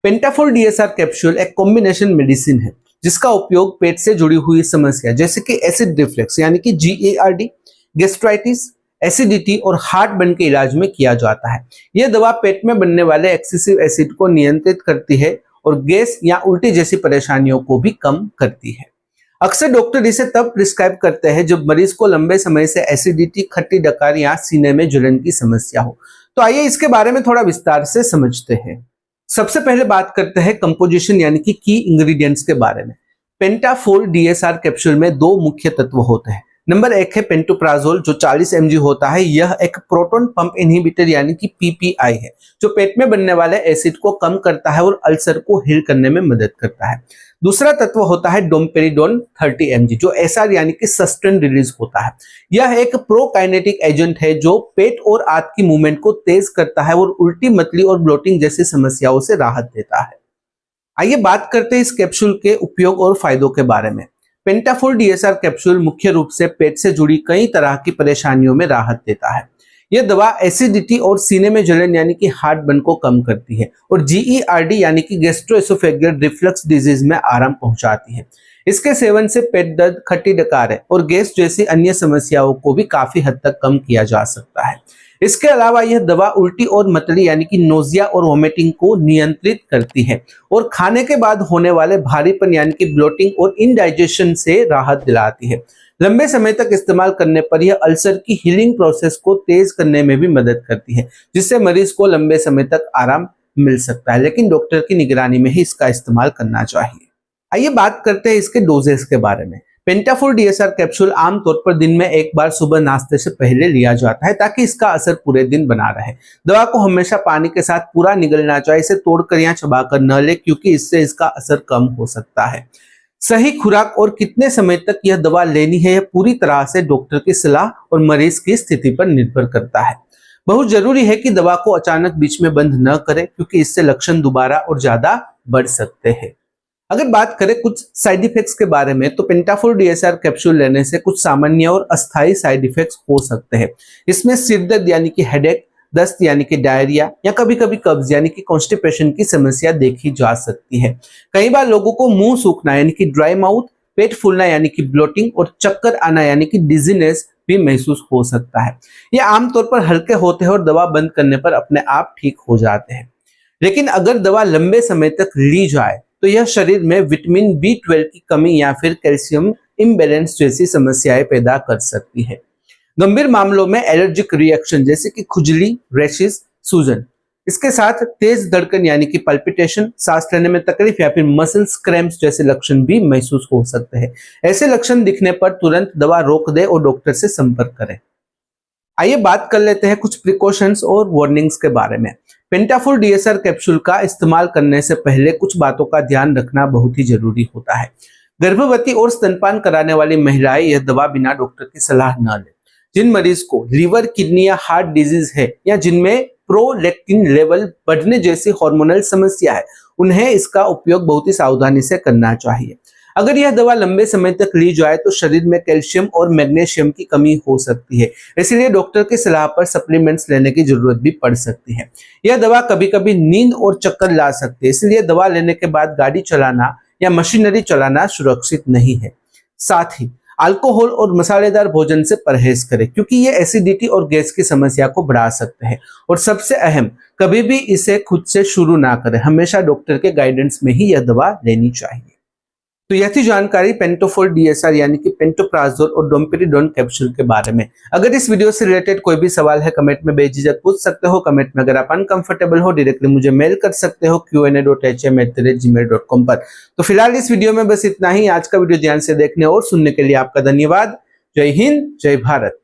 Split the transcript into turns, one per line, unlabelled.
पेंटाफोल DSR capsule एक combination medicine है जिसका उपयोग पेट से जुड़ी हुई समस्या जैसे कि एसिड रिफ्लक्स यानी कि GERD, गैस्ट्राइटिस, एसिडिटी और हार्ट बर्न के इलाज में किया जाता है। यह दवा पेट में बनने वाले एक्सेसिव एसिड को नियंत्रित करती है और गैस या उल्टी जैसी परेशानियों को भी कम करती है। अक्सर डॉक्टर इसे तब प्रिस्क्राइब करते हैं जब मरीज को लंबे समय से एसिडिटी, खट्टी डकार या सीने में जलन की समस्या हो। तो आइए इसके बारे में थोड़ा विस्तार से समझते हैं। सबसे पहले बात करते हैं कंपोजिशन यानी कि की इंग्रेडिएंट्स के बारे में। पेंटाफोल डीएसआर कैप्सूल में दो मुख्य तत्व होते हैं। नंबर 1 है पेंटोप्राजोल जो 40 mg होता है। यह एक प्रोटॉन पंप इनहिबिटर यानी कि PPI है जो पेट में बनने वाले एसिड को कम करता है और अल्सर को हील करने में मदद करता है। दूसरा तत्व होता है डोमपेरिडोन 30 mg जो SR यानी कि सस्टेन रिलीज होता है। यह एक प्रोकाइनेटिक एजेंट है जो पेट और आंत की मूवमेंट को तेज करता है और उल्टी, मतली और ब्लोटिंग जैसी समस्याओं से राहत देता है। आइए बात करते हैं इस कैप्सूल के उपयोग और फायदों के बारे में। पेंटाफोल डीएसआर कैप्सूल मुख्य रूप से पेट से जुड़ी कई तरह की परेशानियों में राहत देता है। यह दवा एसिडिटी और सीने में जलन यानी कि हार्ट बर्न को कम करती है और GERD यानी कि गैस्ट्रोएसोफेजियल रिफ्लक्स डिजीज में आराम पहुंचाती है। इसके सेवन से पेट दर्द, खट्टी डकार और गैस जैसी अन्य समस्याओं को भी काफी हद तक कम किया जा सकता है। इसके अलावा यह दवा उल्टी और मतली यानी कि नोजिया और वोमिटिंग को नियंत्रित करती है और खाने के बाद होने वाले भारीपन यानी कि ब्लोटिंग और इनडाइजेशन से राहत दिलाती है। लंबे समय तक इस्तेमाल करने पर यह अल्सर की हीलिंग प्रोसेस को तेज करने में भी मदद करती है जिससे मरीज को लंबे समय तक आराम मिल सकता है, लेकिन डॉक्टर की निगरानी में ही इसका इस्तेमाल करना चाहिए। आइए बात करते हैं इसके डोजेस के बारे में। पेंटाफोल डीएसआर कैप्सूल आमतौर पर दिन में एक बार सुबह नाश्ते से पहले लिया जाता है ताकि इसका असर पूरे दिन बना रहे। दवा को हमेशा पानी के साथ पूरा निगलना चाहिए, इसे तोड़कर या चबाकर न ले क्योंकि इससे इसका असर कम हो सकता है। सही खुराक और कितने समय तक यह दवा लेनी है यह पूरी तरह से डॉक्टर की सलाह और मरीज की स्थिति पर निर्भर करता है। बहुत जरूरी है कि दवा को अचानक बीच में बंद न करें क्योंकि इससे लक्षण दोबारा और ज्यादा बढ़ सकते हैं। अगर बात करें कुछ साइड इफेक्ट्स के बारे में तो पेंटाफोल डीएसआर कैप्सूल लेने से कुछ सामान्य और अस्थायी साइड इफेक्ट्स हो सकते हैं। इसमें सिरदर्द यानी कि हेडेक, दस्त यानी कि डायरिया या कभी कभी कब्ज यानी कि कॉन्स्टिपेशन की समस्या देखी जा सकती है। कई बार लोगों को मुंह सूखना यानी कि ड्राई माउथ, पेट फूलना यानी कि ब्लोटिंग और चक्कर आना यानी कि डिजीनेस भी महसूस हो सकता है। ये आमतौर पर हल्के होते हैं और दवा बंद करने पर अपने आप ठीक हो जाते हैं, लेकिन अगर दवा लंबे समय तक ली जाए तो यह शरीर में विटामिन B12 की कमी या फिर कैल्शियम इम्बैलेंस जैसी समस्याएं पैदा कर सकती है। गंभीर मामलों में एलर्जिक रिएक्शन जैसे कि खुजली, रैशेस, सूजन, इसके साथ तेज धड़कन यानी कि पल्पिटेशन, सांस लेने में तकलीफ या फिर मसल्स क्रैम्प्स जैसे लक्षण भी महसूस हो सकते हैं। ऐसे लक्षण दिखने पर तुरंत दवा रोक दे और डॉक्टर से संपर्क करें। आइए बात कर लेते हैं कुछ प्रिकॉशंस और वार्निंग्स के बारे में। पेंटाफोल डीएसआर कैप्सूल का इस्तेमाल करने से पहले कुछ बातों का ध्यान रखना बहुत ही जरूरी होता है। गर्भवती और स्तनपान कराने वाली महिलाएं यह दवा बिना डॉक्टर की सलाह न लें। जिन मरीज को लीवर, किडनी या हार्ट डिजीज है या जिनमें प्रोलैक्टिन लेवल बढ़ने जैसी हार्मोनल समस्या है उन्हें इसका उपयोग बहुत ही सावधानी से करना चाहिए। अगर यह दवा लंबे समय तक ली जाए तो शरीर में कैल्शियम और मैग्नीशियम की कमी हो सकती है, इसलिए डॉक्टर की सलाह पर सप्लीमेंट्स लेने की जरूरत भी पड़ सकती है। यह दवा कभी कभी नींद और चक्कर ला सकती है, इसलिए दवा लेने के बाद गाड़ी चलाना या मशीनरी चलाना सुरक्षित नहीं है। साथ ही अल्कोहल और मसालेदार भोजन से परहेज करें क्योंकि ये एसिडिटी और गैस की समस्या को बढ़ा सकते हैं। और सबसे अहम, कभी भी इसे खुद से शुरू ना करें, हमेशा डॉक्टर के गाइडेंस में ही यह दवा लेनी चाहिए। तो यह थी जानकारी पेंटाफोल डीएसआर यानी कि पेंटोप्राजोल और डोमपेरिडोन कैप्सूल के बारे में। अगर इस वीडियो से रिलेटेड कोई भी सवाल है कमेंट में बेझिझक पूछ सकते हो। कमेंट में अगर आप अनकंफर्टेबल हो डायरेक्टली मुझे मेल कर सकते हो qa.hm@gmail.com पर। तो फिलहाल इस वीडियो में बस इतना ही। आज का वीडियो ध्यान से देखने और सुनने के लिए आपका धन्यवाद। जय हिंद, जय भारत।